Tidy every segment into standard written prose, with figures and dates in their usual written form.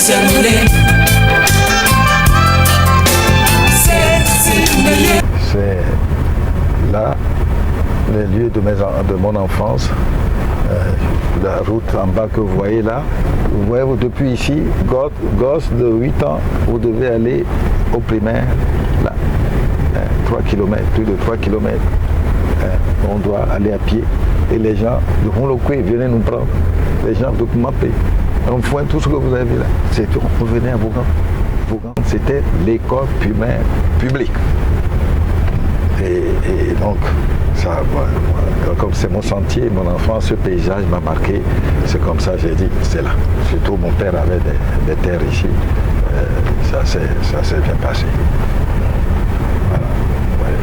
C'est là les lieux de mon enfance. La route en bas que vous voyez là, vous voyez depuis ici, gosse de 8 ans, vous devez aller au primaire, là, 3 km, plus de 3 km. On doit aller à pied. Et les gens de Honlokwe venaient nous prendre. Les gens de Kumapé. On fait tout ce que vous avez vu là. C'est tout. On venait à Vaughan. Vaughan, c'était l'école primaire publique. Et donc, ça, comme c'est mon sentier, mon enfance, ce paysage m'a marqué. C'est comme ça, j'ai dit, c'est là. Surtout mon père avait des terres ici. Ça s'est bien passé. Voilà. Ouais.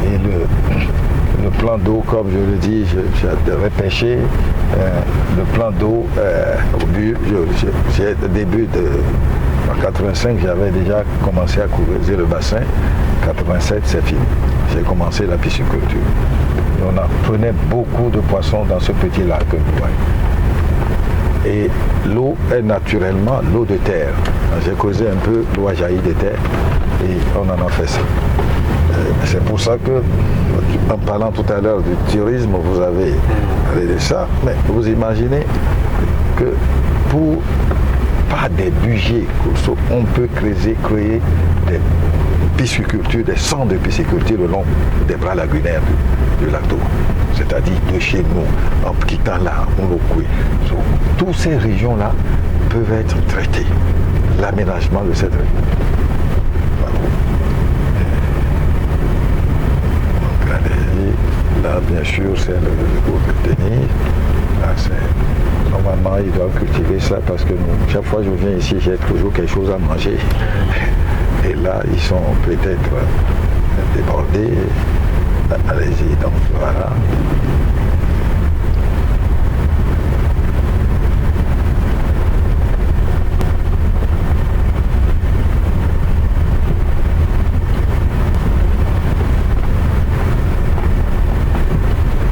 Et le plan d'eau, comme je le dis, j'avais pêché. Le plan d'eau, au début en 85, j'avais déjà commencé à creuser le bassin. 87, c'est fini. J'ai commencé la pisciculture. Et on prenait beaucoup de poissons dans ce petit lac que vous voyez. Et l'eau est naturellement l'eau de terre. J'ai creusé un peu, l'eau a jailli de terre et on en a fait ça. C'est pour ça que, en parlant tout à l'heure du tourisme, vous avez parlé de ça, mais vous imaginez que pour pas des budgets, on peut créer des piscicultures, des centres de pisciculture le long des bras lagunaires du lac d'eau. C'est-à-dire de chez nous, en quittant là, Honlokwe. Toutes ces régions-là peuvent être traitées. L'aménagement de cette région. Voilà. Donc, là, bien sûr, c'est le cours de tennis. Là, normalement, ils doivent cultiver ça parce que chaque fois que je viens ici, j'ai toujours quelque chose à manger. Et là, ils sont peut-être débordés. Allez-y, donc voilà.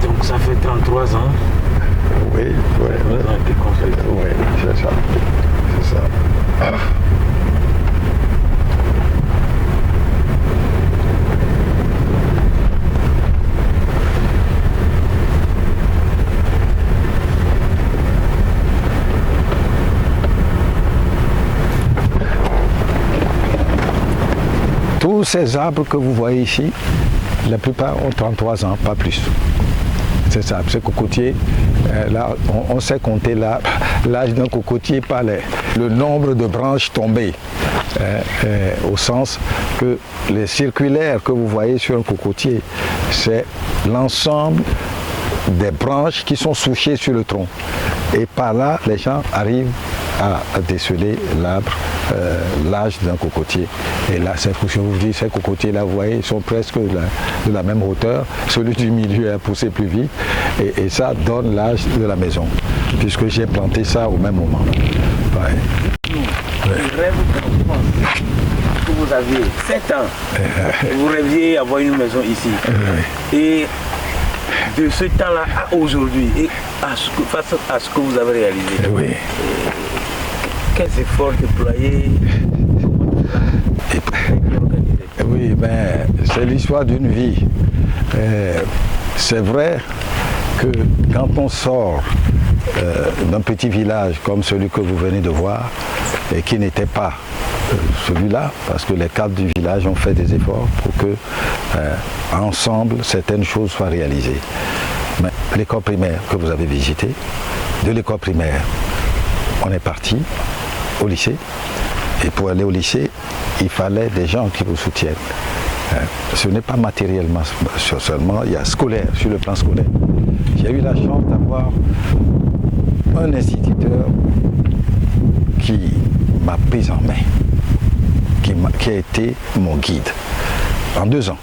Donc ça fait 33 ans. Oui, oui. Oui, c'est ça. C'est ça. Ah. Tous ces arbres que vous voyez ici, la plupart ont 33 ans, pas plus. C'est ça, ces cocotiers, là, on sait compter l'âge d'un cocotier par le nombre de branches tombées, au sens que les circulaires que vous voyez sur un cocotier, c'est l'ensemble des branches qui sont souchées sur le tronc. Et par là, les gens arrivent à déceler l'arbre, l'âge d'un cocotier. Et là, je vous dis, ces cocotiers-là, vous voyez, ils sont presque de la même hauteur. Celui du milieu a poussé plus vite. Et ça donne l'âge de la maison, puisque j'ai planté ça au même moment. Ouais. Le rêve d'enfance que vous aviez 7 ans, vous rêviez avoir une maison ici. Et de ce temps-là à aujourd'hui, et face à ce que vous avez réalisé, oui. Quels efforts déployés? Oui, ben, c'est l'histoire d'une vie. C'est vrai que quand on sort d'un petit village comme celui que vous venez de voir, et qui n'était pas celui-là, parce que les cadres du village ont fait des efforts pour que, ensemble, certaines choses soient réalisées. Mais l'école primaire que vous avez visitée, de l'école primaire, on est parti au lycée. Et pour aller au lycée, il fallait des gens qui vous soutiennent. Ce n'est pas matériellement seulement, il y a scolaire, sur le plan scolaire. J'ai eu la chance d'avoir un instituteur qui m'a pris en main, qui a été mon guide en 2 ans.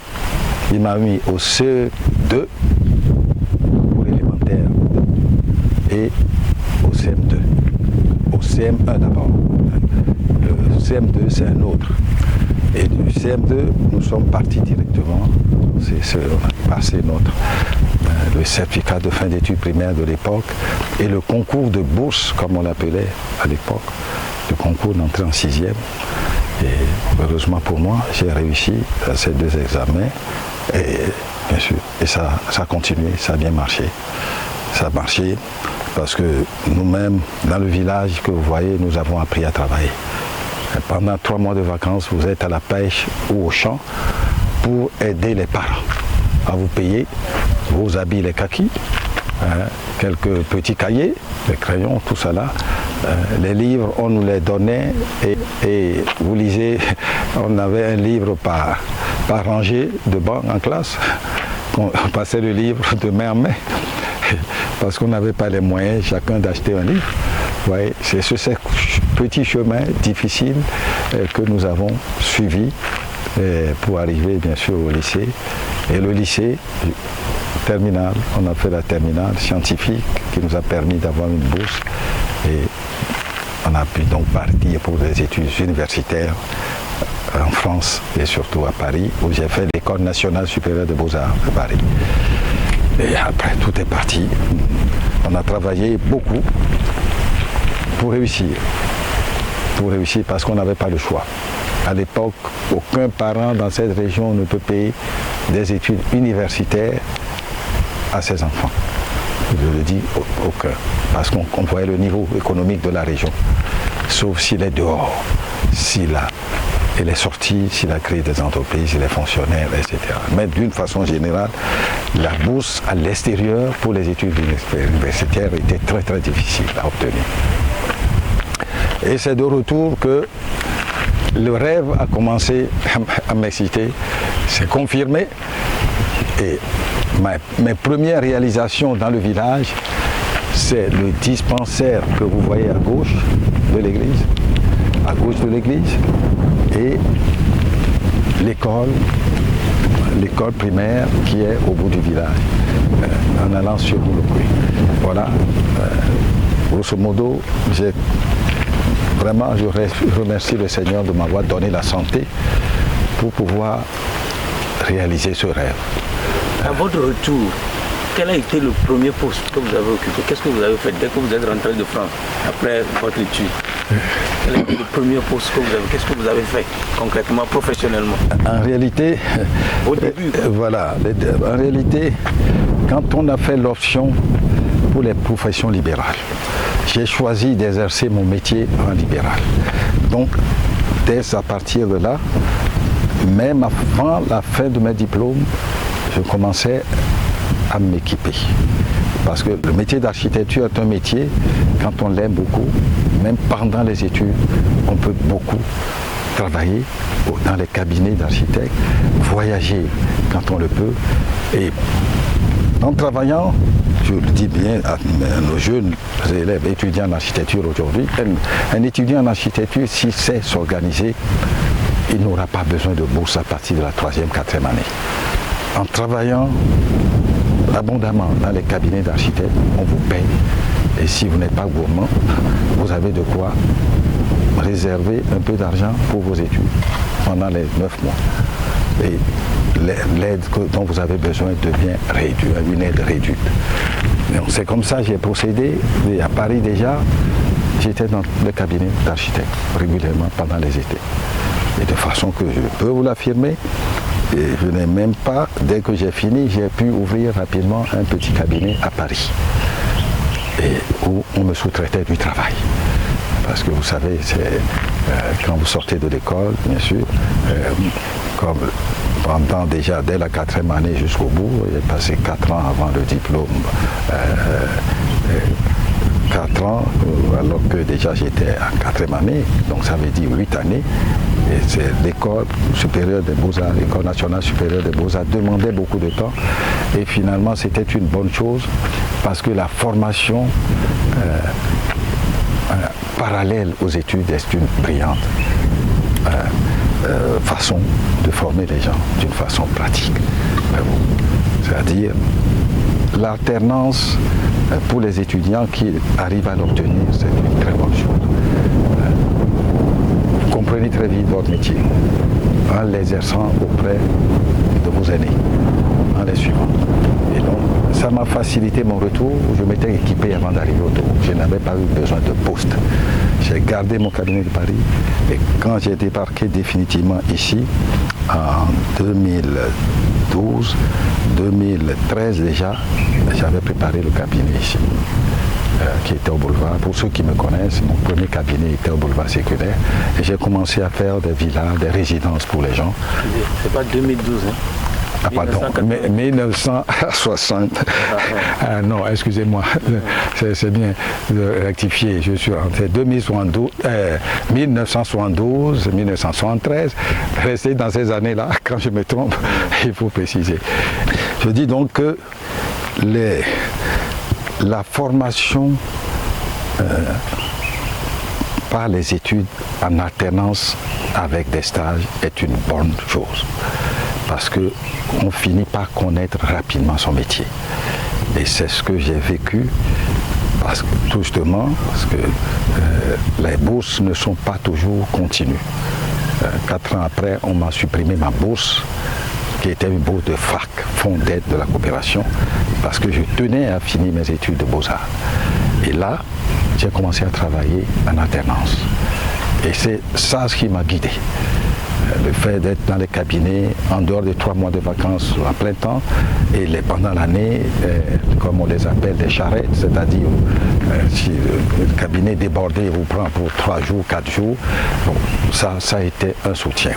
Il m'a mis au CE2 pour l'élémentaire et au CM2. Au CM1 d'abord. Le CM2 c'est un autre. Et du CM2 nous sommes partis directement. On a passé le certificat de fin d'études primaires de l'époque et le concours de bourse, comme on l'appelait à l'époque, le concours d'entrée en 6e. Et heureusement pour moi, j'ai réussi à ces 2 examens. Et bien sûr, et ça a continué, ça a bien marché. Ça a marché parce que nous-mêmes, dans le village que vous voyez, nous avons appris à travailler. Et pendant 3 mois de vacances, vous êtes à la pêche ou au champ pour aider les parents à vous payer vos habits, les kakis, quelques petits cahiers, les crayons, tout ça là. Les livres, on nous les donnait et vous lisez, on avait un livre par rangée de banc en classe. On passait le livre de main en main parce qu'on n'avait pas les moyens chacun d'acheter un livre. Ouais, c'est ce petit chemin difficile que nous avons suivi pour arriver bien sûr au lycée. Et le lycée terminal, on a fait la terminale scientifique qui nous a permis d'avoir une bourse et on a pu donc partir pour des études universitaires en France et surtout à Paris où j'ai fait l'École nationale supérieure de Beaux-Arts de Paris. Et après tout est parti. On a travaillé beaucoup pour réussir parce qu'on n'avait pas le choix. À l'époque, aucun parent dans cette région ne peut payer des études universitaires à ses enfants. Je le dis, aucun. Parce qu'on voyait le niveau économique de la région. Sauf s'il est dehors, il est sorti, s'il a créé des entreprises, il est fonctionnaire, etc. Mais d'une façon générale, la bourse à l'extérieur pour les études universitaires était très très difficile à obtenir. Et c'est de retour que le rêve a commencé à m'exciter, c'est confirmé. Et mes premières réalisations dans le village, c'est le dispensaire que vous voyez à gauche de l'église, et l'école primaire qui est au bout du village, en allant sur Mouloukoui. Voilà, grosso modo, vraiment, je remercie le Seigneur de m'avoir donné la santé pour pouvoir réaliser ce rêve. À votre retour, quel a été le premier poste que vous avez occupé? Qu'est-ce que vous avez fait dès que vous êtes rentré de France, après votre étude? Quel a été le premier poste que vous avez? Qu'est-ce que vous avez fait concrètement, professionnellement? En réalité, au début, voilà, en réalité, quand on a fait l'option pour les professions libérales, j'ai choisi d'exercer mon métier en libéral. Donc, dès à partir de là, même avant la fin de mes diplômes, je commençais à m'équiper. Parce que le métier d'architecture est un métier, quand on l'aime beaucoup, même pendant les études, on peut beaucoup travailler dans les cabinets d'architectes, voyager quand on le peut. Et en travaillant, je le dis bien à nos jeunes élèves étudiants en architecture aujourd'hui, un étudiant en architecture, s'il sait s'organiser, il n'aura pas besoin de bourse à partir de la 3e, 4e année. En travaillant abondamment dans les cabinets d'architectes, on vous paye. Et si vous n'êtes pas gourmand, vous avez de quoi réserver un peu d'argent pour vos études pendant les 9 mois. Et l'aide dont vous avez besoin devient réduite, une aide réduite. C'est comme ça que j'ai procédé. Et à Paris déjà, j'étais dans le cabinet d'architectes régulièrement pendant les étés. Et de façon que je peux vous l'affirmer, et je n'ai même pas, dès que j'ai fini, j'ai pu ouvrir rapidement un petit cabinet à Paris, et où on me sous-traitait du travail. Parce que vous savez, quand vous sortez de l'école, bien sûr, comme pendant déjà dès la 4e année jusqu'au bout, j'ai passé 4 ans avant le diplôme, 4 ans, alors que déjà j'étais en 4e année, donc ça veut dire 8 années. Et c'est l'école supérieure des Beaux-Arts, l'école nationale supérieure des Beaux-Arts demandait beaucoup de temps. Et finalement, c'était une bonne chose parce que la formation parallèle aux études est une brillante façon de former les gens d'une façon pratique. C'est-à-dire l'alternance pour les étudiants qui arrivent à l'obtenir, c'est une très bonne chose. Vous comprenez très vite votre métier en l'exerçant auprès de vos aînés, en les suivant. Et donc, ça m'a facilité mon retour. Je m'étais équipé avant d'arriver au Togo. Je n'avais pas eu besoin de poste. J'ai gardé mon cabinet de Paris et quand j'ai débarqué définitivement ici, en 2012, 2013 déjà, j'avais préparé le cabinet ici, qui était au boulevard. Pour ceux qui me connaissent, mon premier cabinet était au boulevard Séculaire et j'ai commencé à faire des villas, des résidences pour les gens. C'est pas 2012, hein? Ah pardon, 1960. Ah, non, excusez-moi, c'est bien de rectifier. Je suis rentré 1972, 1973. Rester dans ces années-là, quand je me trompe, il faut préciser. Je dis donc que la formation par les études en alternance avec des stages est une bonne chose. Parce qu'on finit par connaître rapidement son métier. Et c'est ce que j'ai vécu, tout justement, parce que les bourses ne sont pas toujours continues. 4 ans après, on m'a supprimé ma bourse, qui était une bourse de FAC, Fonds d'aide de la coopération, parce que je tenais à finir mes études de beaux-arts. Et là, j'ai commencé à travailler en alternance. Et c'est ça ce qui m'a guidé. Le fait d'être dans les cabinets en dehors des 3 mois de vacances à plein temps et pendant l'année, comme on les appelle, des charrettes, c'est-à-dire si le cabinet débordé vous prend pour 3 jours, 4 jours, bon, ça a été un soutien.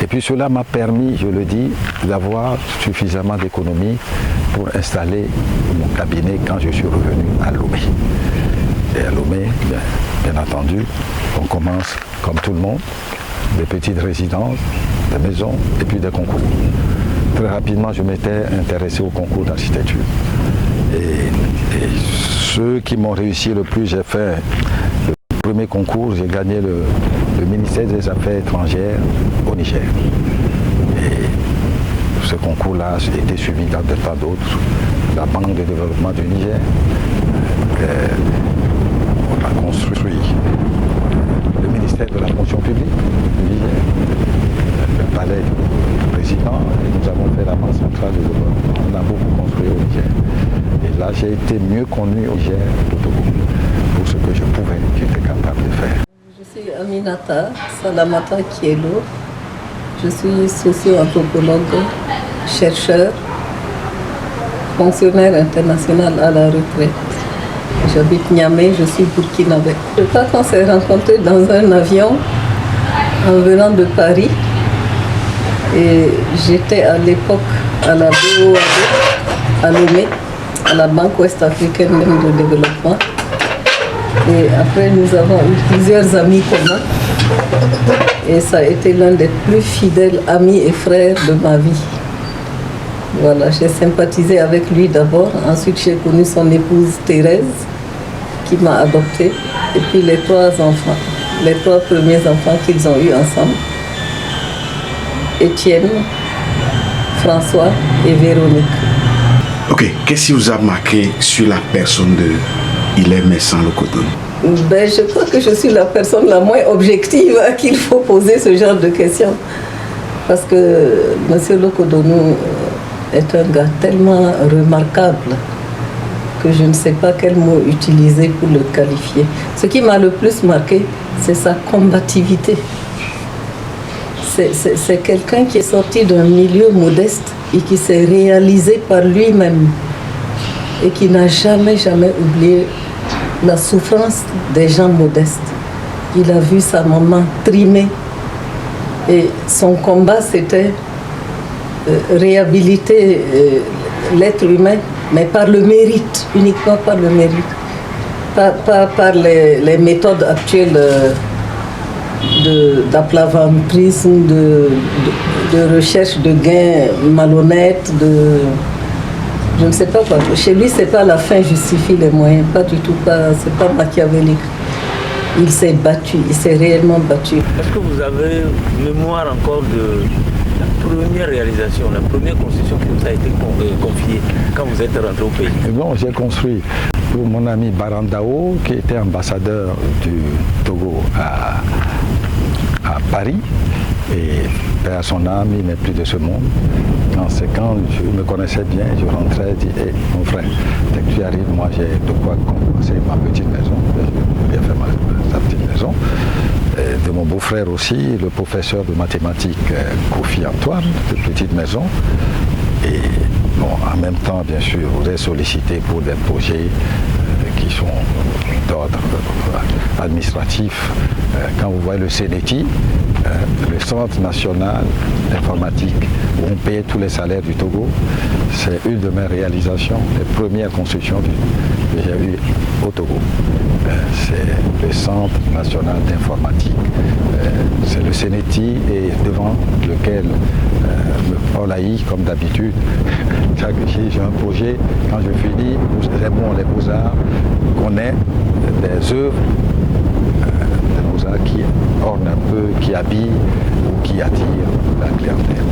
Et puis cela m'a permis, je le dis, d'avoir suffisamment d'économies pour installer mon cabinet quand je suis revenu à Lomé. Et à Lomé, bien entendu, on commence comme tout le monde, des petites résidences, des maisons et puis des concours. Très rapidement, je m'étais intéressé au concours d'architecture. Et ceux qui m'ont réussi le plus, j'ai fait le premier concours, j'ai gagné le ministère des Affaires étrangères au Niger. Et ce concours-là a été suivi de tant d'autres. La Banque de développement du Niger, on a construit le ministère de la fonction publique du Niger, le palais du président, et nous avons fait la banque centrale de développement. On a beaucoup construit au Niger. Et là, j'ai été mieux connu au Niger qu'au Togo pour ce que j'étais capable de faire. Je suis Aminata Salamata Kielo. Je suis socio-anthropologue, chercheur, fonctionnaire international à la retraite. J'habite Niamey, je suis burkinabé. Je crois qu'on s'est rencontrés dans un avion en venant de Paris. Et j'étais à l'époque à la BOAD, à Lomé, à la Banque Ouest-Africaine de Développement. Et après, nous avons eu plusieurs amis communs. Et ça a été l'un des plus fidèles amis et frères de ma vie. Voilà, j'ai sympathisé avec lui d'abord. Ensuite, j'ai connu son épouse Thérèse, qui m'a adoptée. Et puis les 3 enfants, les 3 premiers enfants qu'ils ont eus ensemble. Étienne, François et Véronique. Ok, qu'est-ce qui vous a marqué sur la personne de Hilaire Mensah Lokodonou? Ben, je crois que je suis la personne la moins objective à qui il faut poser ce genre de questions. Parce que M. Lokodonou est un gars tellement remarquable que je ne sais pas quel mot utiliser pour le qualifier. Ce qui m'a le plus marqué, c'est sa combativité. C'est quelqu'un qui est sorti d'un milieu modeste et qui s'est réalisé par lui-même et qui n'a jamais oublié la souffrance des gens modestes. Il a vu sa maman trimer et son combat, c'était réhabiliter l'être humain, mais par le mérite, uniquement par le mérite, pas par les méthodes actuelles d'aplaventrisme, de recherche de gains malhonnêtes, je ne sais pas quoi. Chez lui, c'est pas la fin justifie les moyens, pas du tout, c'est pas machiavélique. Il s'est battu, il s'est réellement battu. Est-ce que vous avez mémoire encore de la première réalisation, la première construction qui vous a été confiée quand vous êtes rentré au pays? Bon, j'ai construit pour mon ami Barandao, qui était ambassadeur du Togo à Paris, et père à son âme, il n'est plus de ce monde. Quand je me connaissais bien, je rentrais et disais, hey, mon frère, dès que tu arrives, moi j'ai de quoi commencer ma petite maison. J'ai bien fait sa petite maison. Et de mon beau-frère aussi, le professeur de mathématiques Kofi Antoine, de petite maison. Et bon, en même temps, bien sûr, vous êtes sollicité pour des projets qui sont d'ordre administratif. Quand vous voyez le CNETI, le Centre national d'informatique, où on paye tous les salaires du Togo, c'est une de mes réalisations, les premières constructions que j'ai eues au Togo. C'est le Centre national d'informatique. C'est le CNETI et devant lequel Paul Haï, comme d'habitude, j'ai un projet, quand je finis, c'est bon, les beaux-arts, qu'on ait des œuvres des beaux-arts qui ornent un peu, qui habillent ou qui attirent la clientèle.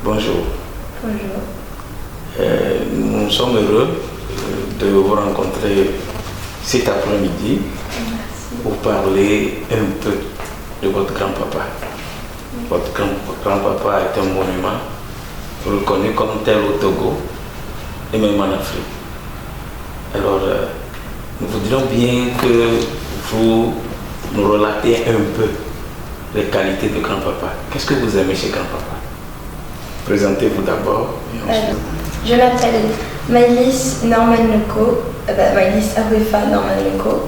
Bonjour. Bonjour. Nous sommes heureux de vous rencontrer cet après-midi pour parler un peu de votre grand-papa. Votre grand-papa est un monument reconnu comme tel au Togo et même en Afrique. Alors, nous voudrions bien que vous nous relatez un peu les qualités de grand-papa. Qu'est-ce que vous aimez chez grand-papa? Présentez-vous d'abord. Je m'appelle Maïlis Norman Loko, Maïlis Awefa Norman Loko.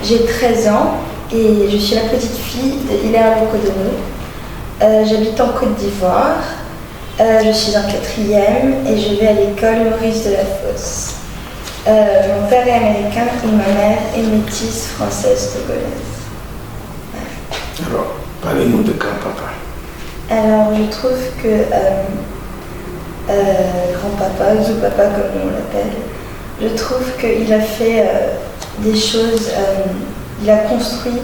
J'ai 13 ans et je suis la petite fille de Hilaire Lokodono. J'habite en Côte d'Ivoire. Je suis en 4e et je vais à l'école Maurice de la Fosse. Mon père est américain et ma mère est métisse française togolaise. Alors, parlez-nous de grand-papa. Alors, je trouve que grand-papa, Zoupapa comme on l'appelle, je trouve qu'il a fait des choses, il a construit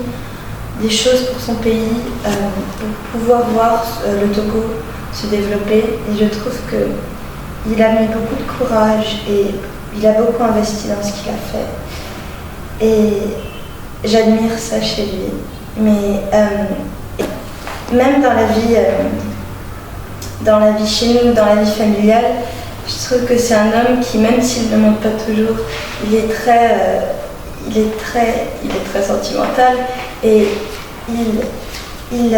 des choses pour son pays, pour pouvoir voir le Togo se développer. Et je trouve qu'il a mis beaucoup de courage et il a beaucoup investi dans ce qu'il a fait. Et j'admire ça chez lui. Mais même dans la vie chez nous, dans la vie familiale, je trouve que c'est un homme qui, même s'il ne le montre pas toujours, il est très sentimental et il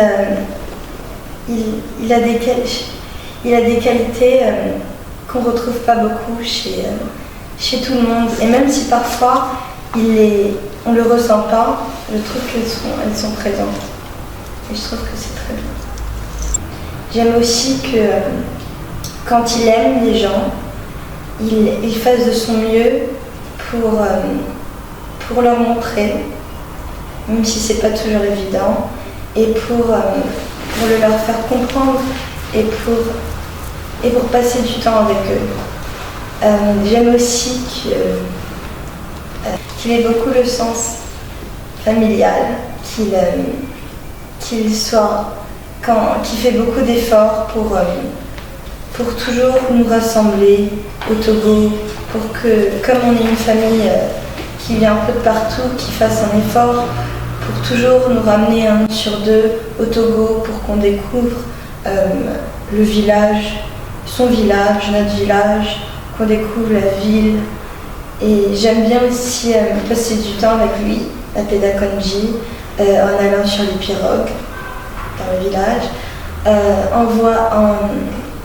a des qualités qu'on ne retrouve pas beaucoup chez tout le monde. Et même si parfois on ne le ressent pas, je trouve qu'elles sont présentes. Et je trouve que c'est très bien. J'aime aussi que quand il aime les gens, il fasse de son mieux pour leur montrer, même si c'est pas toujours évident, et pour leur faire comprendre et pour passer du temps avec eux. J'aime aussi qu'il ait beaucoup le sens familial, qu'il fait beaucoup d'efforts pour toujours nous rassembler au Togo, pour que, comme on est une famille qui vient un peu de partout, qu'il fasse un effort pour toujours nous ramener un sur deux au Togo pour qu'on découvre le village, son village, notre village, qu'on découvre la ville. Et j'aime bien aussi passer du temps avec lui, à Pedakonji, en allant sur les pirogues dans le village,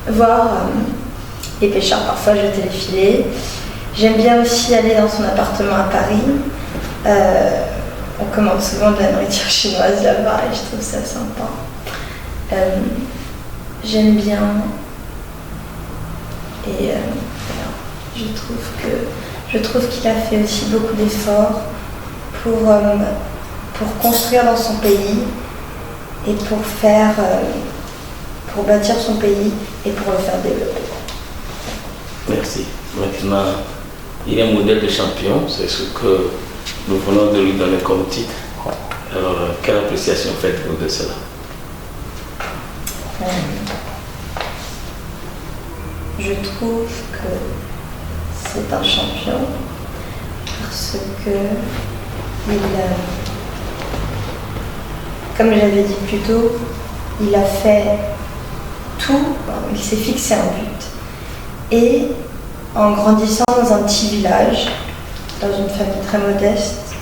voir les pêcheurs parfois jeter les filets. J'aime bien aussi aller dans son appartement à Paris. On commande souvent de la nourriture chinoise là-bas et je trouve ça sympa. J'aime bien et voilà. Je trouve qu'il a fait aussi beaucoup d'efforts pour construire dans son pays et pour bâtir son pays et pour le faire développer. Merci. Maintenant, il est modèle de champion, c'est ce que nous venons de lui donner comme titre. Alors, quelle appréciation faites-vous de cela? Je trouve que c'est un champion parce que comme je l'avais dit plus tôt, il a fait tout, il s'est fixé un but. Et en grandissant dans un petit village, dans une famille très modeste,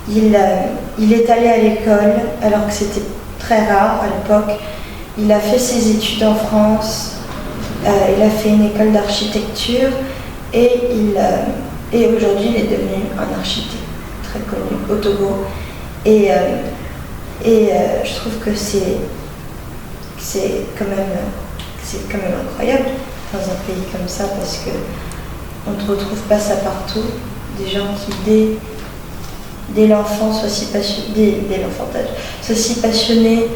il est allé à l'école alors que c'était très rare à l'époque. Il a fait ses études en France, il a fait une école d'architecture et aujourd'hui il est devenu un architecte très connu au Togo. Et je trouve que c'est quand même incroyable dans un pays comme ça parce que on ne retrouve pas ça partout. Des gens qui dès l'enfance soient si passionnés, dès l'enfantage, soient si passionnés,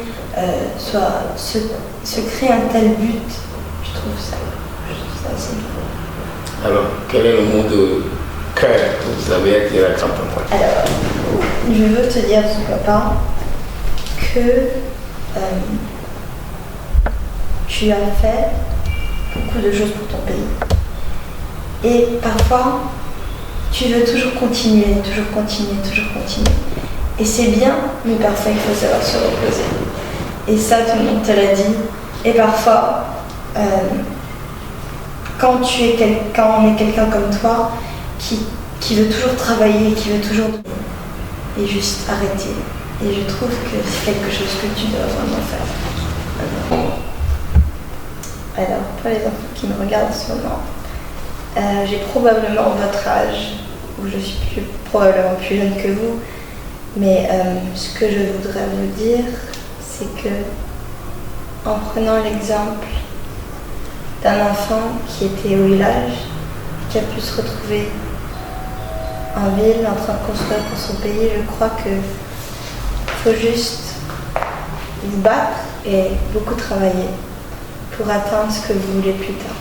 se créent un tel but. Je trouve ça assez bien. Alors, quel est le mot de cœur que vous avez à dire à grand-papa? Alors, je veux te dire, son papa, que tu as fait beaucoup de choses pour ton pays. Et parfois, tu veux toujours continuer. Et c'est bien, mais parfois il faut savoir se reposer. Et ça, tout le monde te l'a dit. Et parfois, quand on est quelqu'un comme toi, qui veut toujours travailler, qui veut toujours... et juste arrêter. Et je trouve que c'est quelque chose que tu dois vraiment faire. Alors, pour les enfants qui me regardent en ce moment, j'ai probablement votre âge, ou je suis probablement plus jeune que vous, mais ce que je voudrais vous dire, c'est que en prenant l'exemple d'un enfant qui était au village, qui a pu se retrouver en ville en train de construire pour son pays, je crois qu'il faut juste vous battre et beaucoup travailler pour atteindre ce que vous voulez plus tard.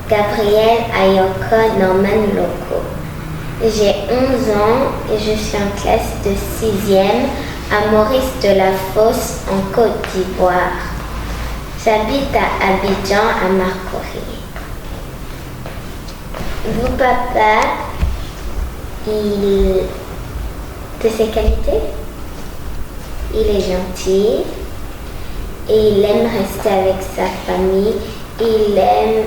Gabrielle Ayoko Norman Loco. J'ai 11 ans et je suis en classe de 6e à Maurice de la Fosse en Côte d'Ivoire. J'habite à Abidjan à Marcory. Mon papa, de ses qualités, il est gentil et il aime rester avec sa famille. Il aime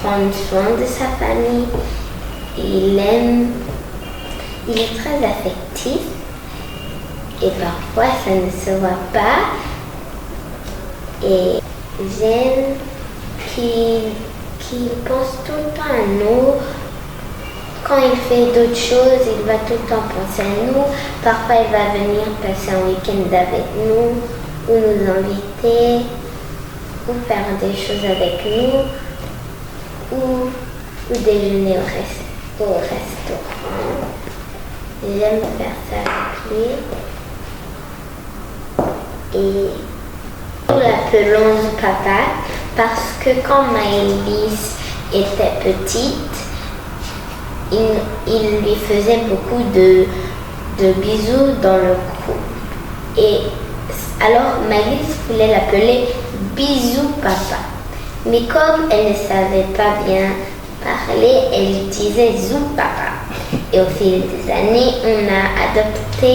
prendre soin de sa famille, il est très affectif et parfois ça ne se voit pas. Et j'aime qu'il pense tout le temps à nous. Quand il fait d'autres choses, il va tout le temps penser à nous. Parfois il va venir passer un week-end avec nous ou nous inviter ou faire des choses avec nous. Ou ou déjeuner au restaurant. J'aime faire ça avec lui. Et nous l'appelons Papa parce que quand Maëlys était petite, il lui faisait beaucoup de bisous dans le cou. Et alors Maëlys voulait l'appeler Bisou Papa. Mais comme elle ne savait pas bien parler, elle disait Zou Papa. Et au fil des années, on a adopté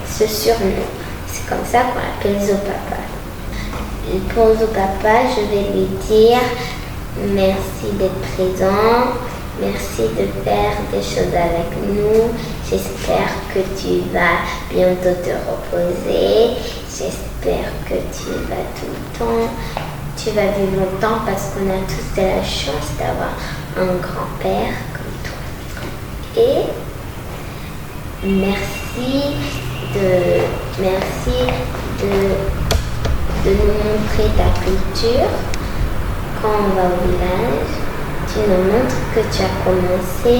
ce surnom. C'est comme ça qu'on l'appelle Zou Papa. Pour Zou Papa, je vais lui dire merci d'être présent, merci de faire des choses avec nous. J'espère que tu vas bientôt te reposer. J'espère que tu vas tout le temps. Tu vas vivre longtemps parce qu'on a tous de la chance d'avoir un grand-père comme toi. Et merci de nous montrer ta culture. Quand on va au village, tu nous montres que tu as commencé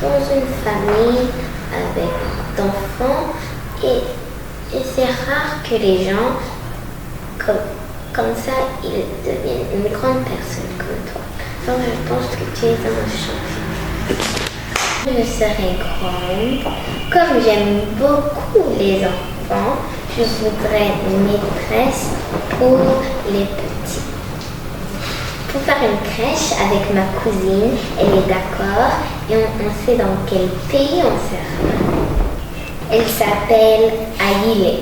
dans une famille avec d'enfants et c'est rare que les gens comme ça, ils deviennent une grande personne comme toi. Donc je pense que tu es un champion. Je serai grande. Comme j'aime beaucoup les enfants, je voudrais une maîtresse pour les petits. Pour faire une crèche avec ma cousine, elle est d'accord et on sait dans quel pays on sera. Elle s'appelle Aïlé.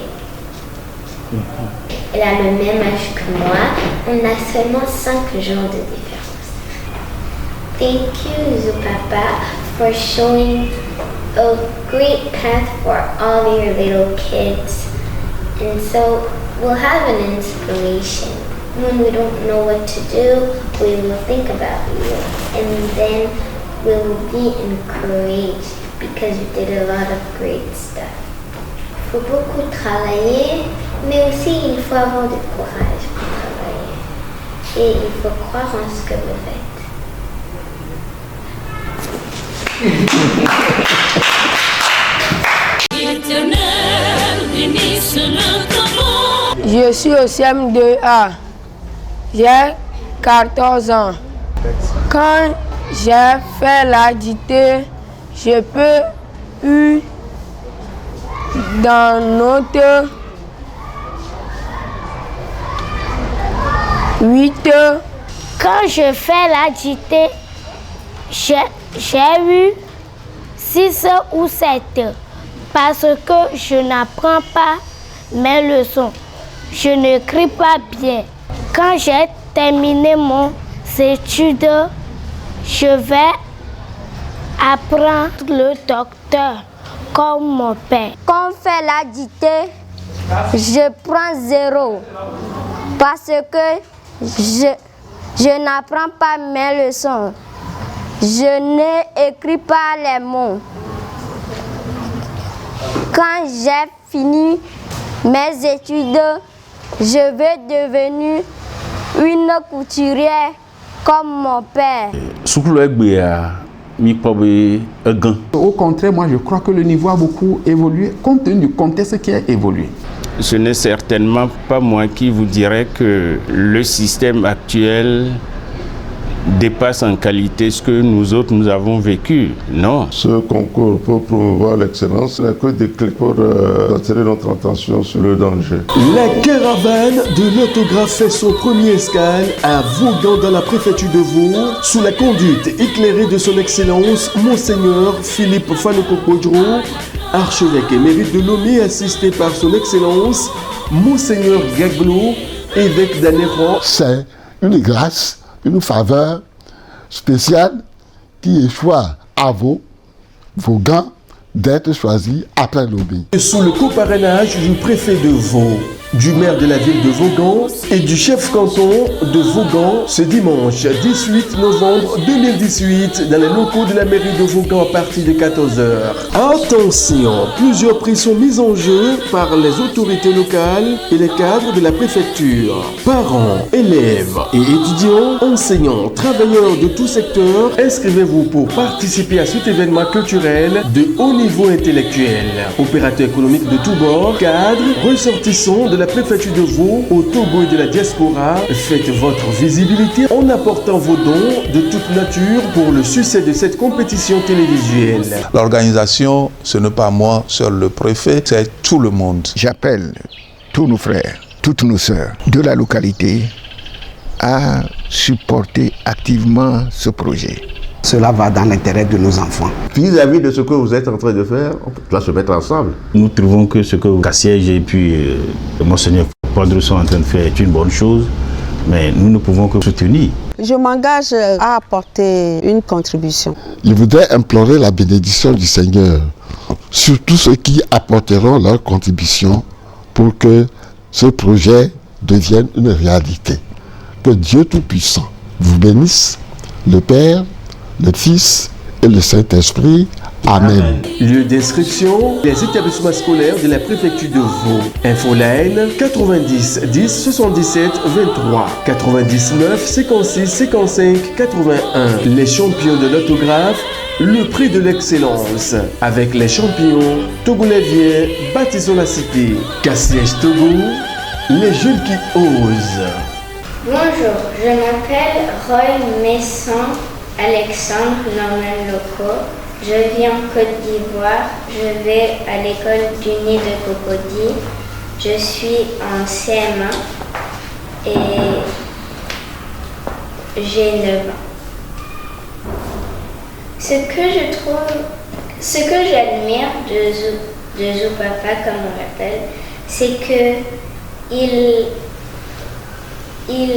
Elle a le même âge que moi. On a seulement 5 jours de différence. Thank you, Zou Papa, for showing a great path for all your little kids. And so we'll have an inspiration. When we don't know what to do, we will think about you. And then we will be encouraged because you did a lot of great stuff. Il faut beaucoup travailler, mais aussi il faut avoir du courage pour travailler. Et il faut croire en ce que vous faites. Je suis au CM2A. J'ai 14 ans. Quand j'ai fait la dictée, je peux dans notre 8. Quand je fais la dictée, j'ai eu 6 ou 7 parce que je n'apprends pas mes leçons. Je n'écris pas bien. Quand j'ai terminé mon étude, je vais apprendre le docteur comme mon père. Quand on fait la dictée, je prends 0 parce que je n'apprends pas mes leçons. Je n'écris pas les mots. Quand j'ai fini mes études, je vais devenir une couturière comme mon père. Au contraire, moi je crois que le niveau a beaucoup évolué compte tenu du contexte qui a évolué. Ce n'est certainement pas moi qui vous dirais que le système actuel dépasse en qualité ce que nous avons vécu. Non. Ce concours pour promouvoir l'excellence n'est que des clics pour attirer notre attention sur le danger. La caravane de l'autographe fait son premier escale à Vaughan dans la préfecture de Vaud sous la conduite éclairée de son excellence Monseigneur Philippe Fanokokojro, archevêque émérite de Lomé, assisté par son excellence Monseigneur Gaglo, évêque d'Anéran. C'est une grâce, une faveur spéciale qui échoue à Vaughan d'être choisi après Lomé. Sous le coparrainage du préfet de Vaud, du maire de la ville de Vaughan et du chef canton de Vaughan ce dimanche 18 novembre 2018 dans les locaux de la mairie de Vaughan à partir de 14h. Attention, plusieurs prix sont mis en jeu par les autorités locales et les cadres de la préfecture. Parents, élèves et étudiants, enseignants, travailleurs de tout secteur, inscrivez-vous pour participer à cet événement culturel de haut niveau intellectuel. Opérateurs économiques de tous bords, cadres, ressortissants de la préfecture de Vaud, au Togo et de la diaspora, faites votre visibilité en apportant vos dons de toute nature pour le succès de cette compétition télévisuelle. L'organisation, ce n'est pas moi seul le préfet, c'est tout le monde. J'appelle tous nos frères, toutes nos sœurs de la localité à supporter activement ce projet. Cela va dans l'intérêt de nos enfants. Vis-à-vis de ce que vous êtes en train de faire, on doit se mettre ensemble. Nous trouvons que ce que Cassiège et puis Monseigneur Poindre sont en train de faire est une bonne chose, mais nous ne pouvons que soutenir. Je m'engage à apporter une contribution. Je voudrais implorer la bénédiction du Seigneur sur tous ceux qui apporteront leur contribution pour que ce projet devienne une réalité. Que Dieu Tout-Puissant vous bénisse, le Père, le Fils et le Saint-Esprit. Amen. Lieu d'inscription, les établissements scolaires de la préfecture de Vaud. Infoline 90 10 77 23 99 56 55 81. Les champions de l'autographe, le prix de l'excellence. Avec les champions Togolais bâtissons la cité. Cassiège Togo, les jeunes qui osent. Bonjour, je m'appelle Roy Messon Alexandre Norman Loco. Je vis en Côte d'Ivoire. Je vais à l'école du Nid de Cocody. Je suis en CM1 et j'ai 9 ans. Ce que j'admire de Zoupapa, comme on l'appelle, c'est que il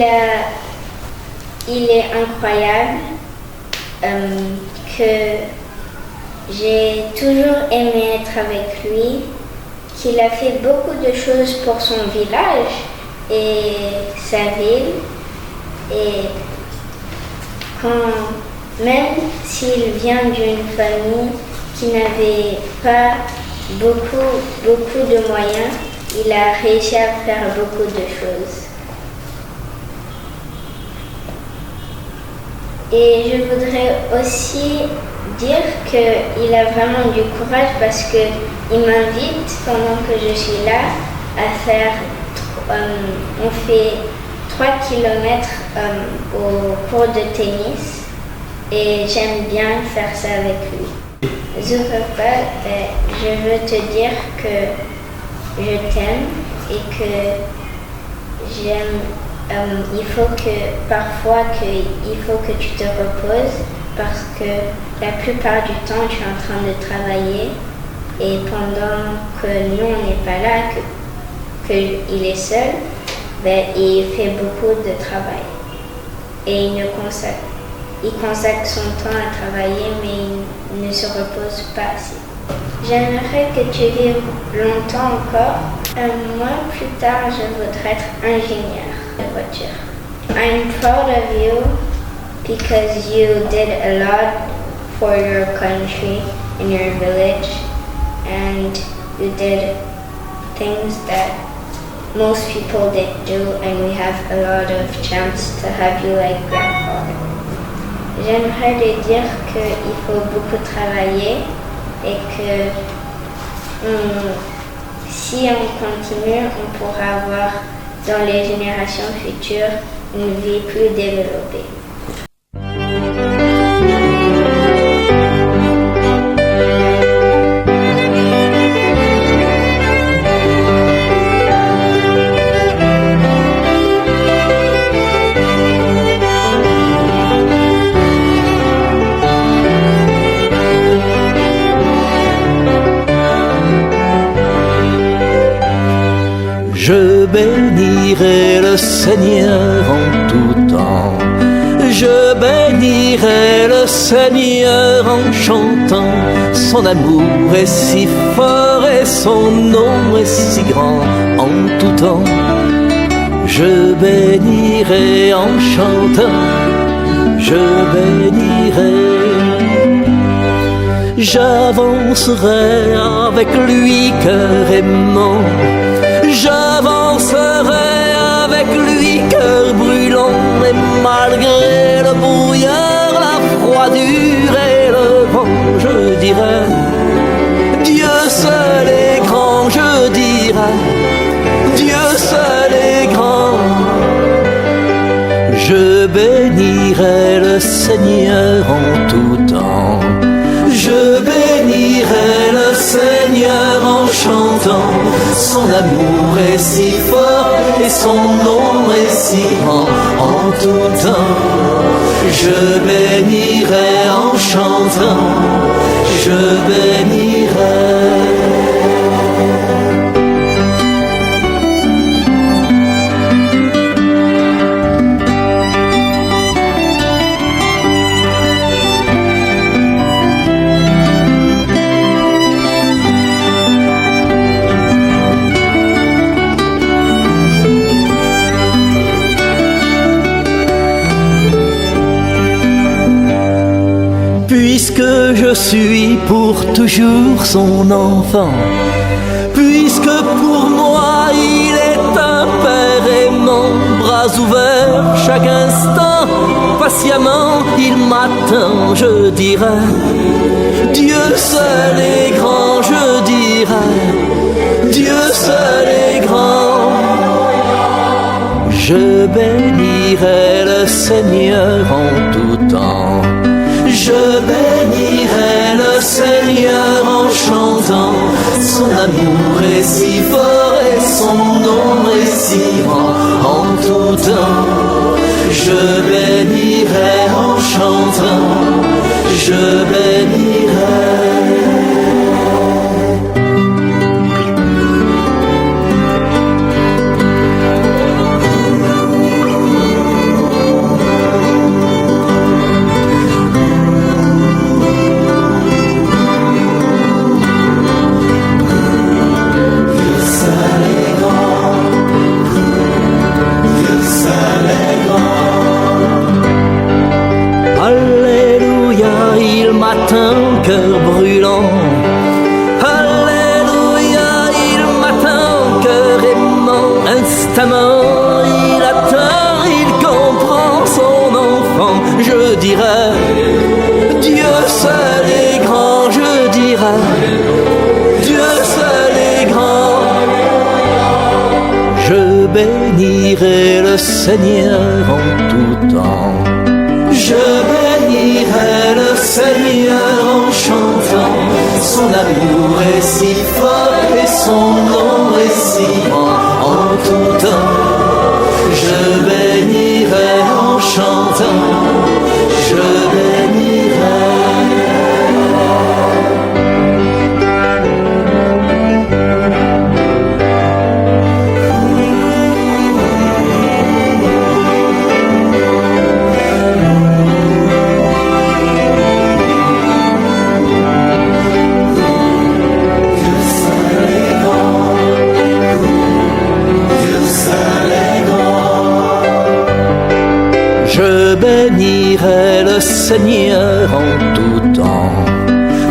est incroyable, que j'ai toujours aimé être avec lui, qu'il a fait beaucoup de choses pour son village et sa ville, et même s'il vient d'une famille qui n'avait pas beaucoup de moyens, il a réussi à faire beaucoup de choses. Et je voudrais aussi dire qu'il a vraiment du courage parce qu'il m'invite pendant que je suis là à faire, on fait 3 km au cours de tennis et j'aime bien faire ça avec lui. Zoupapa, je veux te dire que je t'aime et que j'aime. Il faut que parfois il faut que tu te reposes parce que la plupart du temps tu es en train de travailler et pendant que nous on n'est pas là, qu'il est seul, il fait beaucoup de travail et il consacre son temps à travailler mais il ne se repose pas assez. J'aimerais que tu vives longtemps encore. Moi plus tard je voudrais être ingénieur de voiture. I'm proud of you because you did a lot for your country and your village and you did things that most people didn't do and we have a lot of chance to have you like grandfather. J'aimerais lui dire qu'il faut beaucoup travailler et que si on continue, on pourra avoir dans les générations futures une vie plus développée. Je bénirai le Seigneur en tout temps. Je bénirai le Seigneur en chantant. Son amour est si fort. fort et son nom est si grand en tout temps. Je bénirai en chantant, je bénirai. J'avancerai avec lui cœur aimant, j'avancerai avec lui cœur brûlant. Et malgré le brouillard, la froidure et le vent, je dirai Dieu seul est grand, je dirai Dieu seul est grand. Je bénirai le Seigneur en tout temps. Je bénirai le Seigneur en chantant. Son amour est si fort et son nom est si grand en tout temps. Je bénirai en chantant. Je bénirai. Puisque je suis pour toujours son enfant, puisque pour moi il est un père aimant, bras ouverts chaque instant, patiemment il m'attend. Je dirai Dieu seul est grand, je dirai Dieu seul est grand. Je bénirai le Seigneur en tout temps. Je bénirai le Seigneur en chantant. Son amour est si fort et son nom est si grand en tout temps. Je bénirai en chantant. Je bénirai. Cœur brûlant, alléluia, il m'attend, cœur aimant, instamment il attend, il comprend son enfant. Je dirai Dieu seul est grand, je dirai Dieu seul est grand. Je bénirai le Seigneur en tout temps. Je bénirai le Seigneur en chantant. Son amour est si fort et son nom est si grand en tout temps. Je bénirai en chantant. Je bénirai. Je bénirai le Seigneur en tout temps.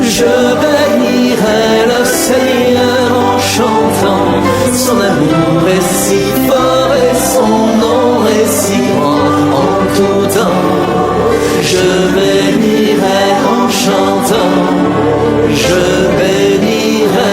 Je bénirai le Seigneur en chantant. Son amour est si fort et son nom est si grand en tout temps. Je bénirai en chantant. Je bénirai.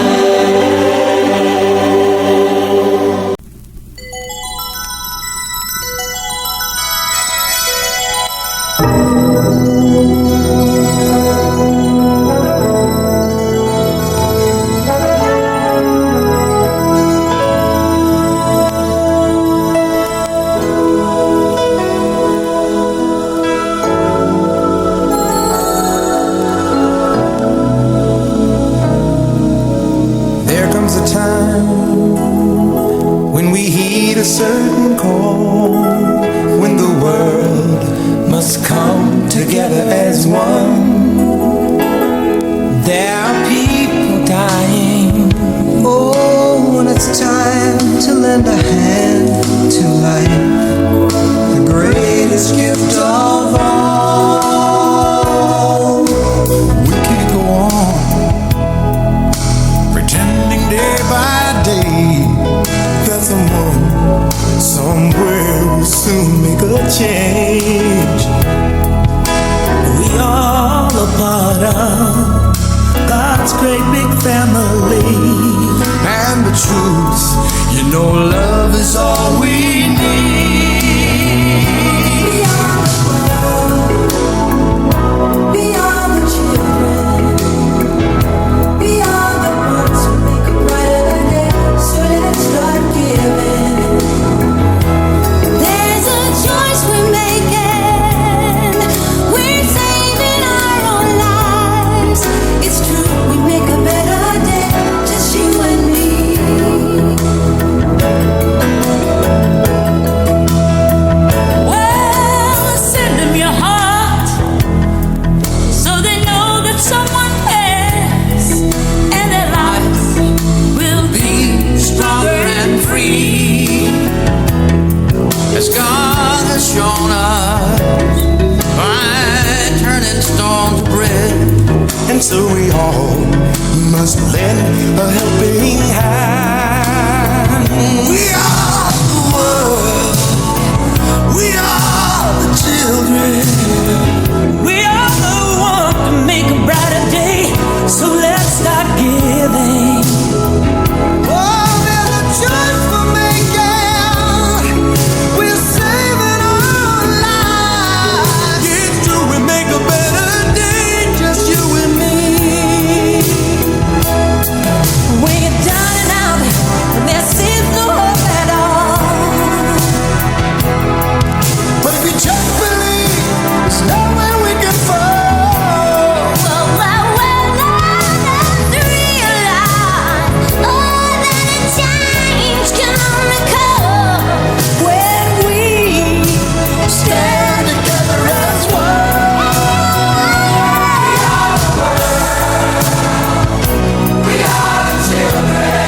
There are people dying lend a hand to life, the greatest gift of all. We can't go on pretending day by day that someone somewhere will soon make a change. We all a part of God's great big family. And the truth, you know, love is all we need. We are the children. We are the ones who make a brighter day. So let's start giving. There's a choice we're making. We're saving our own lives. It's true, we make a better day. Just you and me. Well, send them your heart so they know that someone cares, and their lives will be stronger and free. As God has shown us by turning stone to bread, and so we all must lend a helping hand. We are the world. We are the children. We are the one to make a brighter day. So let's start giving. Oh, there's a choice we're making. We're saving our lives. It's true, we make a better day. Just you and me. When you're down and out, and there seems no hope at all. But if you just believe, there's nowhere we can fall. Well, let's realize, oh, that a change can only come when we stand together as one. We are the children.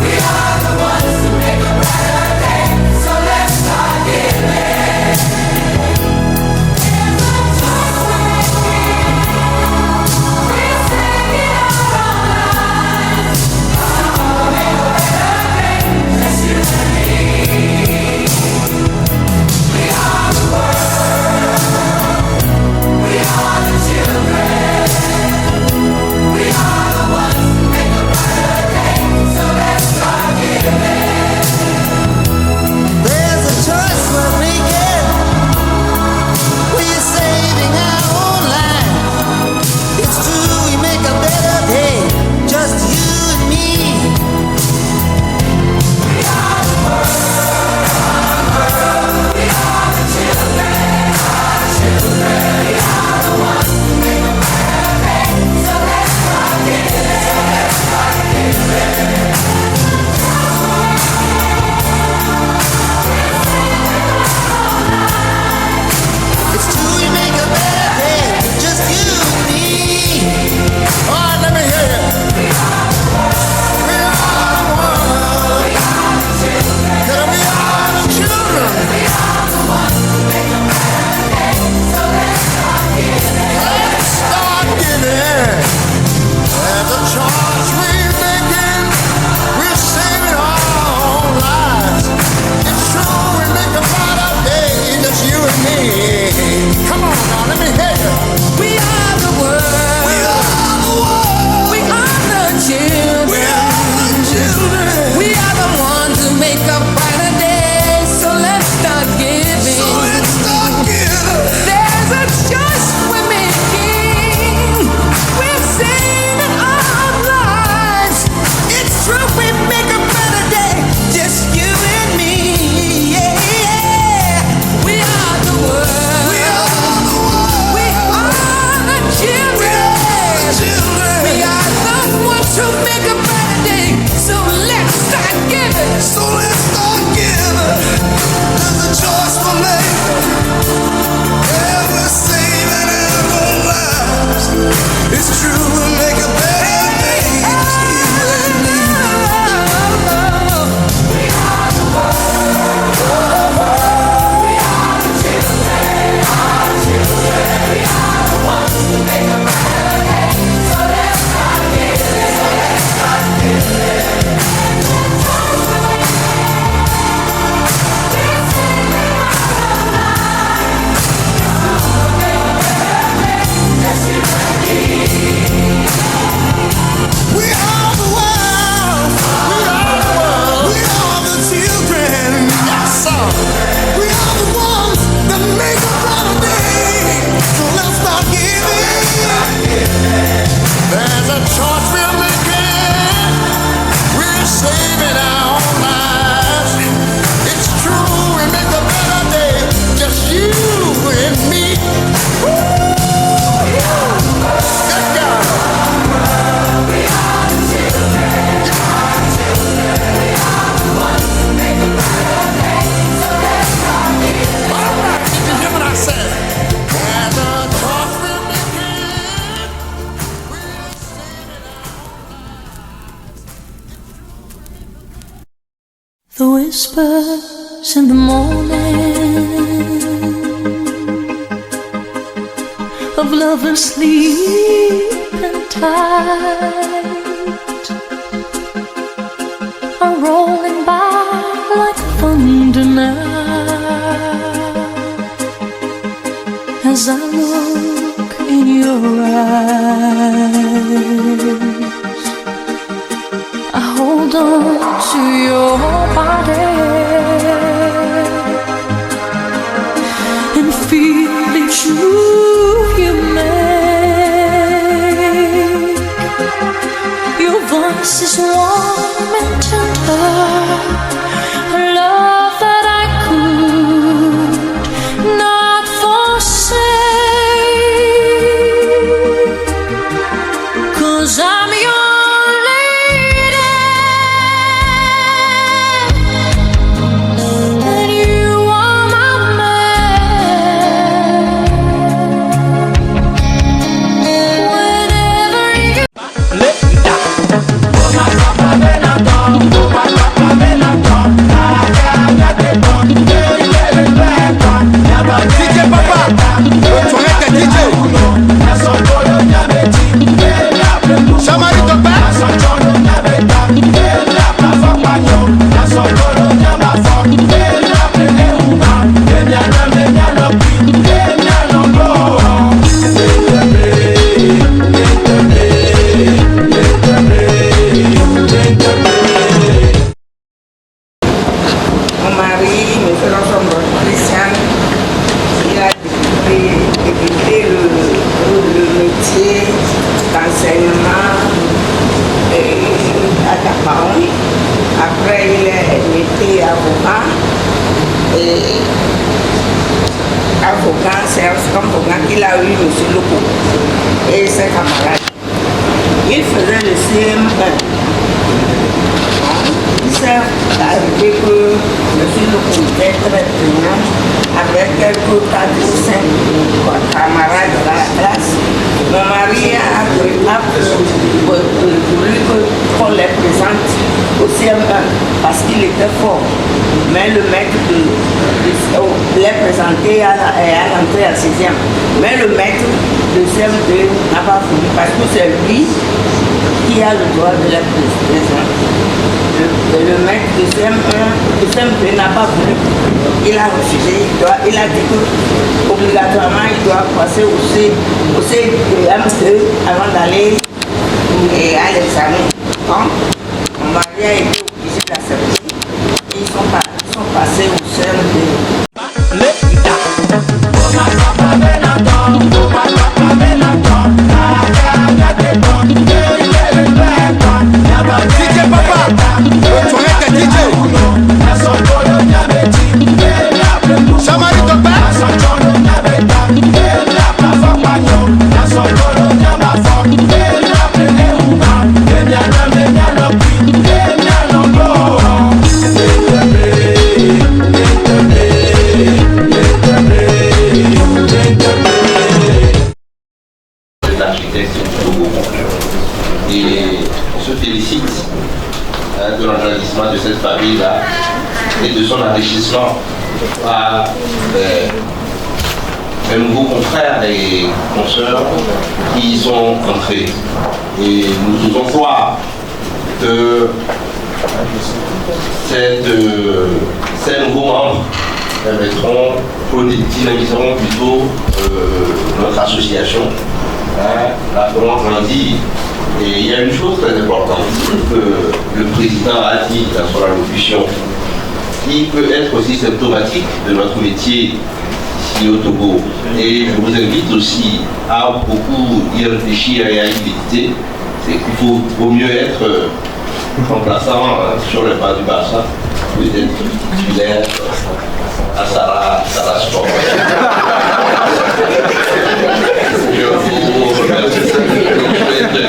We are the ones who make a brighter day. So let's start giving. There's a choice we're making. We're saving our own lives. We'll make a better day. Just you and me. We are the world. We are the children. We are the ones who make a brighter day. So let's start giving. There's a choice we're making. We're saving our own life. It's true, we make a better day. Just you and me. We are the world. We are the children. We are the ones who make a brighter day. So let's start giving. It's true, we make a better day. Just you and me. All right, let me hear you. We are the world. We are the world. We are the children. We are the children. We are the ones who make a better day. So let's start giving. Let's start giving. There's a choice we're making. We're saving our own lives. It's true, we make a brighter day. Just you and me. Come on now, let me hear you. We are the world. We are the world. We are the children. We are the children. We are the ones who make a brighter day. So let's start giving. So let's start giving. There's a choice we're making. We're saving our lives. It's true, we make a better day. Just you and me. Yeah, yeah. We are the world. We are the world. We are the children. We are the ones who make a better day. So let's start giving. So let's start giving. There's a choice we're making. Yeah, we're saving our lives. It's true, we'll make a better day. You and me. whispers in the morning of lovers sleeping tight are rolling by like thunder now. As I look in your eyes, I hold on to your body and feel each move you make. Your voice is warm and tender, a love that I could not forsake, 'cause I'm your lady and you are my man. Whenever you DJ Papa, tu es que DJ. Chamari ton père. Mon mari, mes frères sont chrétiens. Il a débuté le métier d'enseignement à Capaon. Après, il était avocat. Et avocat, c'est un avocat qu'il a eu, M. Loko, et ses camarades. Il faisait le CM1. Il s'est arrivé que M. Loko était très brillant, avec quelques 4 ou 5 camarades de la classe. Mon mari a voulu qu'on les présente au CM1 parce qu'il était fort. Mais le maître les présentait à l'entrée à 6e. Mais le maître de CM2 n'a pas voulu parce que c'est lui qui a le droit de les présenter. Le maître de CM2 n'a pas voulu. Il a refusé. Il a dit que obligatoirement il doit passer au CM2 avant d'aller à l'examen. Quand mon mari a été obligé d'accepter, ils sont passés au CM2. DJ Papa, tu es que DJ. Chamari ton père. Et on se félicite de l'enrichissement de cette famille-là et de son enrichissement par mes nouveaux confrères et consoeurs qui y sont entrés. Et nous faisons croire que ces nouveaux membres dynamiseront plutôt notre association, la feront grandir. Et il y a une chose très importante que le président a dit dans son allocution, qui peut être aussi symptomatique de notre métier ici au Togo. Et je vous invite aussi à beaucoup y réfléchir et à y méditer. C'est qu'il vaut mieux être remplaçant sur le pas du Barça que d'être titulaire à Sarah Sport. Je vous remercie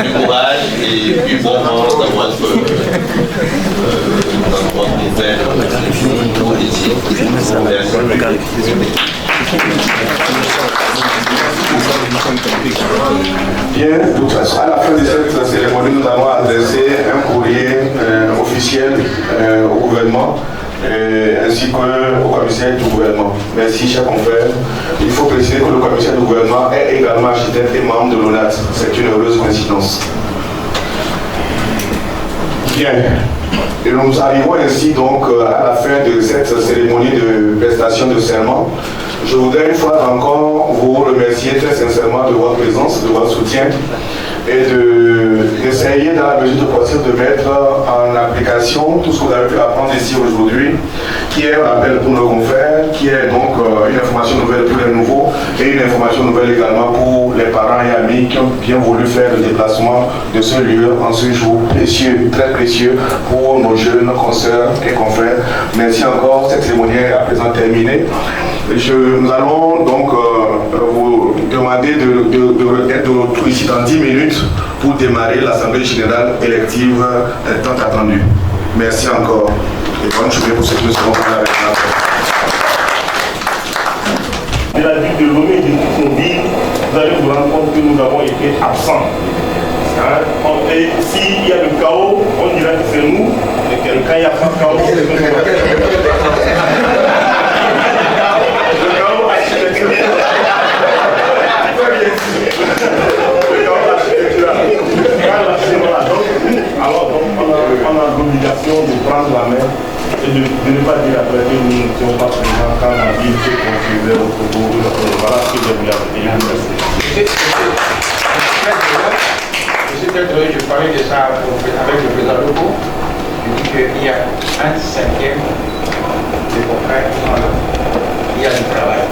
du courage et du bon sens dans votre nouvelle politique. Bien, de toute façon, à la fin de cette cérémonie, nous allons adresser un courrier officiel au gouvernement ainsi qu'au commissaire du gouvernement. Merci, chers confrères. Il faut préciser que le commissaire du gouvernement est également architecte et membre de l'ONAT. C'est une heureuse coïncidence. Bien. Et nous arrivons ainsi donc à la fin de cette cérémonie de prestation de serment. Je voudrais une fois encore vous remercier très sincèrement de votre présence, de votre soutien et d'essayer dans la mesure du possible de mettre en application tout ce que vous avez pu apprendre ici aujourd'hui, qui est un appel pour nos confrères, qui est donc une information nouvelle pour les nouveaux et une information nouvelle également pour les parents et amis qui ont bien voulu faire le déplacement de ce lieu en ce jour précieux, très précieux pour nos jeunes consoeurs et confrères. Merci encore, cette cérémonie est à présent terminée. Nous allons donc vous demander d'être de retour ici dans 10 minutes pour démarrer l'Assemblée générale élective tant attendue. Merci encore et bonne journée pour ceux qui nous seront avec nous. De la ville de Lomé et de toute nos villes, vous allez vous rendre compte que nous avons été absents. Et s'il y a le chaos, on dira que c'est nous, et que quand il n'y a pas de chaos, c'est nous. Alors on a l'obligation de prendre la main et de ne pas dire après que nous n'étions pas présents quand la ville se construisait au Togo. Voilà ce que j'ai voulu ajouter. Je suis très heureux, je parlais de ça avec le président Lobo. Je dis qu'il y a un cinquième des confrères qui sont là. Il y a du travail.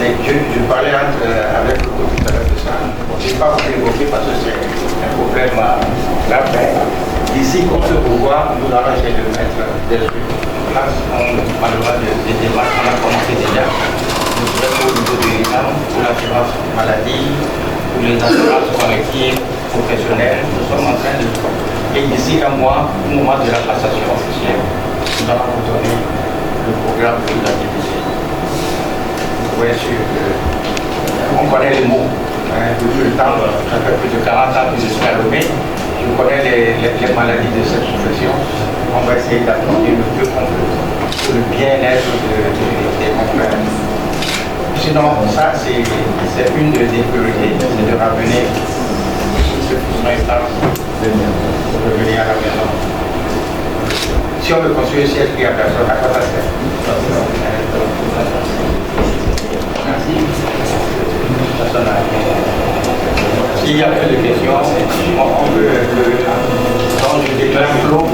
Je parlais avec le tout à l'heure de ça. Je n'ai pas voulu évoquer parce que c'est un problème grave. Ici, comme ce pouvoir, nous allons essayer de mettre des trucs en place. Malheureusement, des démarches, on a commencé déjà. Nous sommes au niveau de l'INAM, pour l'assurance maladie, pour les assurances collectives, professionnelles. Nous sommes en train de. Et d'ici un mois, au moment de la passation officielle, nous allons vous donner le programme de l'activité. Vous voyez sûr on connaît les mots. Depuis le temps, ça fait plus de 40 ans que je suis à Lomé. Je connais les maladies de cette profession. On va essayer d'appliquer le plus qu'on peut pour le bien-être des confrères. Sinon, ça, c'est une des priorités, c'est de ramener ce instance pour revenir à la maison. Si on veut construire ici, il n'y a personne, à quoi ça sert? Merci. Personne n'a rien. S'il y a plus de questions, on peut donc je déclare clos.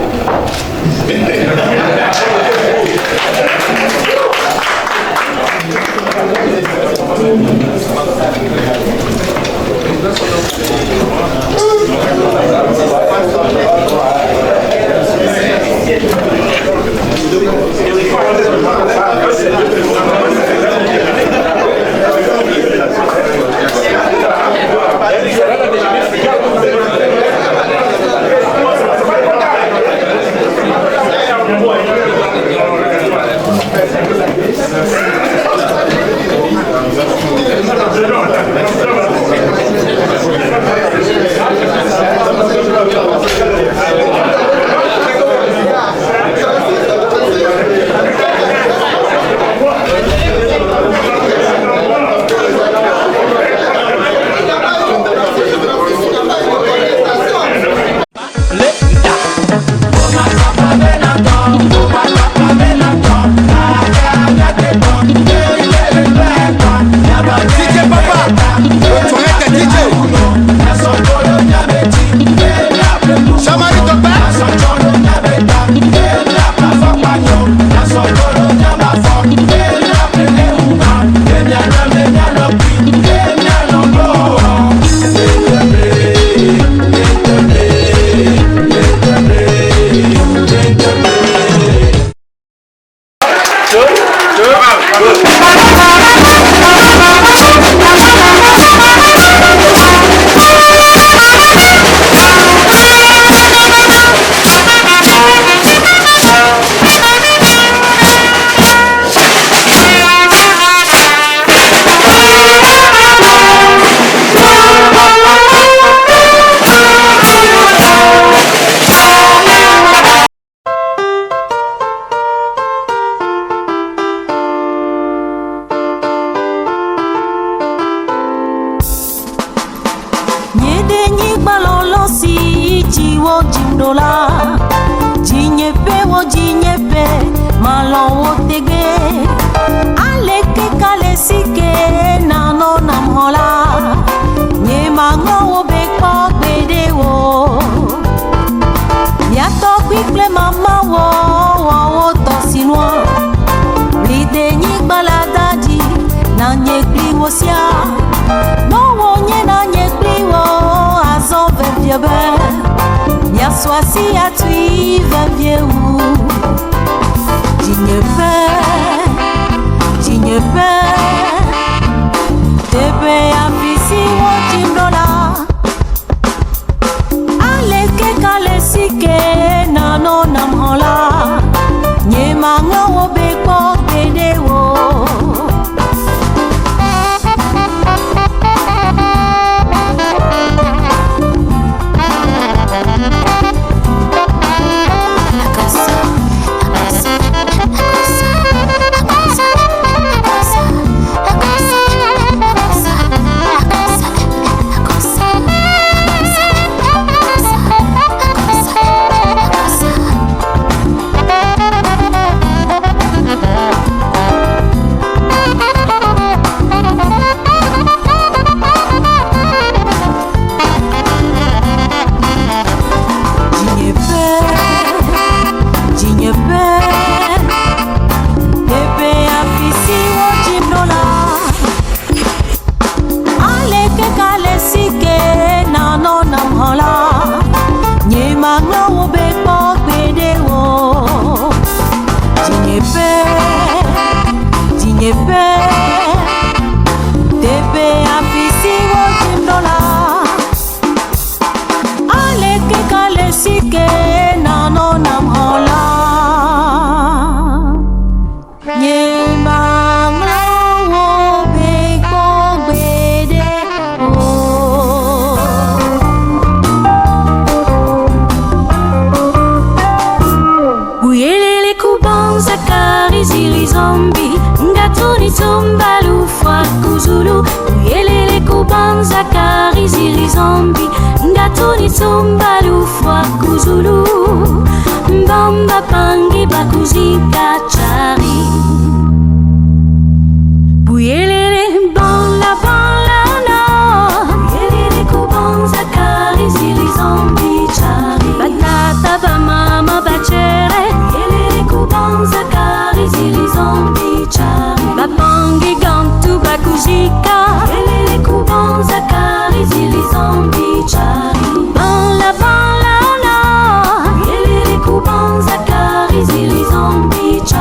wo jimdola jinyepe wo jinyepe malon wo tege aleke kalesike nano namhola nyemango wo bekpo gbede wo yato kwiple mama wo wo tosinwa lide nyigbaladaji na nyekli wo sia no wo nye na nyekli wo azon verviebe nyaswasi atui vervie ou jinyepe jinyepe tebe afisi wo jimdola aleke kalesike nano namhola nyemanga wo bekpo gbede wo Sombalu fwa kuzulu Mbamba pangi bakuzi kachari Buyelele bala bala na Buyelele kubanza kari zili zombi chari Batata ba mama bachere Buyelele kubanza kari zili zombi chari Bapangi gantu bakuzika Buyelele kubanza kari zili zombi chari Bala la, yelele kubanza kari zili zombi cha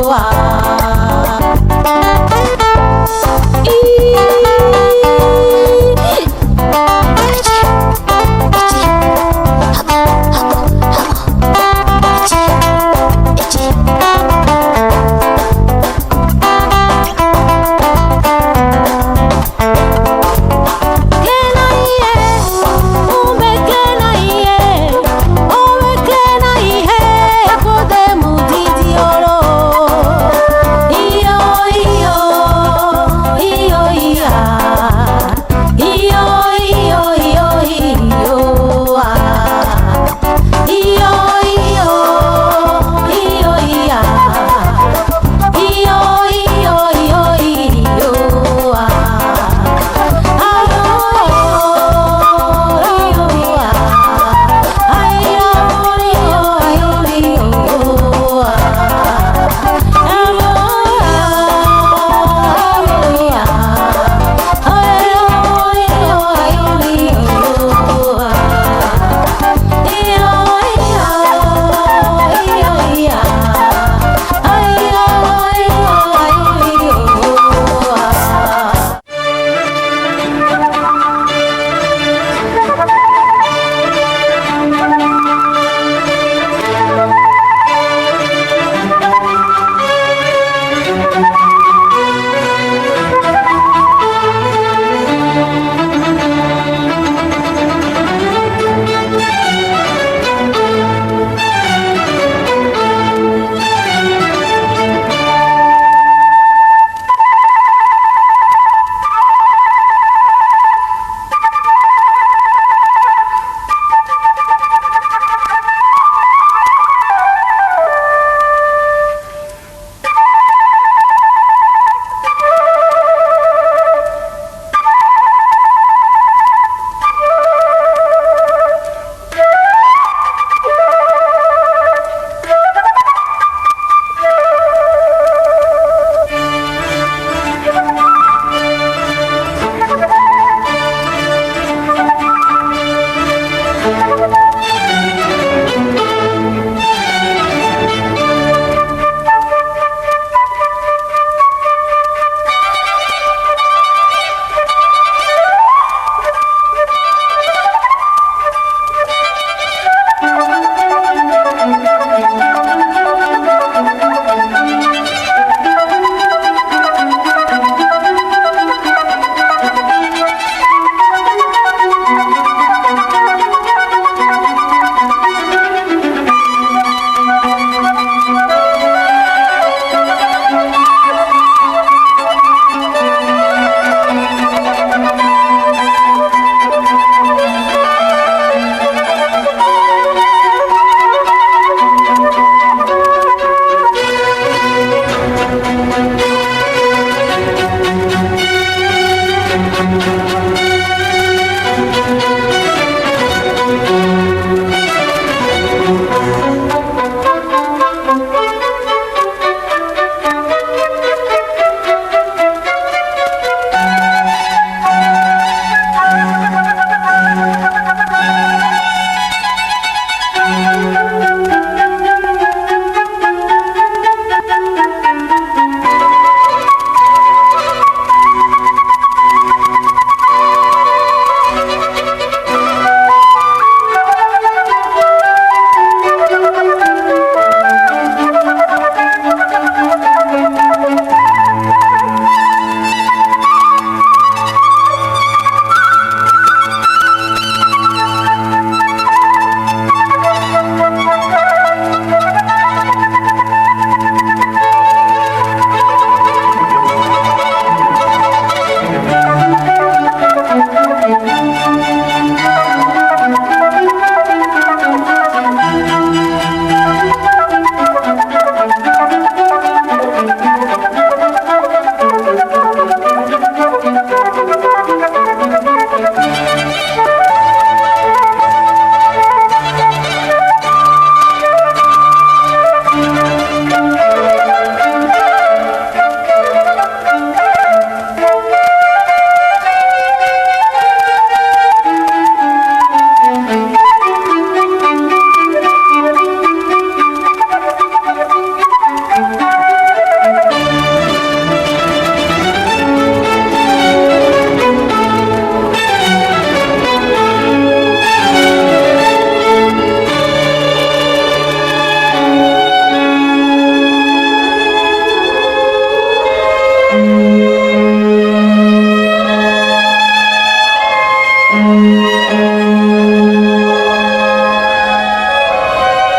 Ah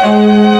Thank you.